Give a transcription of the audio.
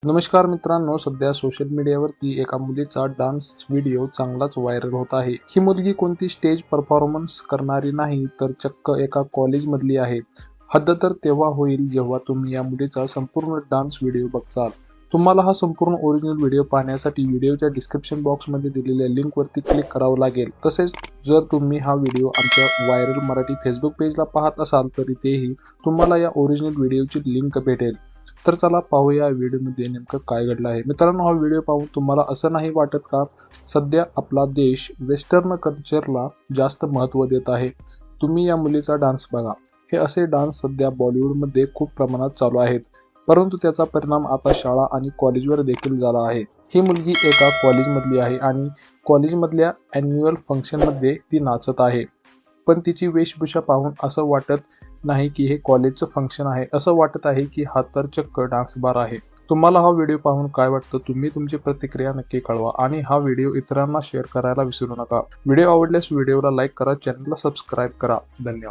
नमस्कार मित्रांनो, सध्या सोशल मीडियावरती एका मुलीचा डान्स व्हिडिओ चांगलाच व्हायरल होत आहे। ही मुलगी कोणती स्टेज परफॉर्मन्स करणारी नाही तर चक्क एका कॉलेजमधली आहे। हद्द तर तेव्हा होईल जेव्हा तुम्ही या मुलीचा संपूर्ण डान्स व्हिडिओ बघाल। तुम्हाला हा संपूर्ण ओरिजिनल व्हिडिओ पाहण्यासाठी व्हिडिओच्या डिस्क्रिप्शन बॉक्समध्ये दिलेल्या लिंकवरती क्लिक करावं लागेल। तसेच जर तुम्ही हा व्हिडिओ आमच्या व्हायरल मराठी फेसबुक पेजला पाहत असाल तर इथेही तुम्हाला या ओरिजिनल व्हिडिओची लिंक भेटेल। तर चला पाहूया व्हिडिओमध्ये नेमकं काय घडलं आहे। मित्रांनो, हा व्हिडिओ पाहून तुम्हाला असं नाही वाटत का सध्या आपला देश वेस्टर्न कल्चरला जास्त महत्त्व देत आहे? तुम्ही या मुलीचा डान्स बघा। हे असे डान्स सध्या बॉलिवूडमध्ये खूप प्रमाणात चालू आहेत, परंतु त्याचा परिणाम आता शाळा आणि कॉलेजवर देखील झाला आहे। ही मुलगी एका कॉलेजमधली आहे आणि कॉलेजमधल्या ॲन्युअल फंक्शनमध्ये ती नाचत आहे। पण तिची वेशभूषा पाहून असं वाटत नाही की हे कॉलेजचं फंक्शन आहे, असं वाटत आहे की हा तर चक्क डान्स बार आहे। तुम्हाला हा व्हिडिओ पाहून काय वाटतं? तुम्ही तुमची प्रतिक्रिया नक्की कळवा आणि हा व्हिडिओ इतरांना शेअर करायला विसरू नका। व्हिडिओ आवडल्यास व्हिडिओला लाईक करा, चॅनलला सबस्क्राईब करा। धन्यवाद।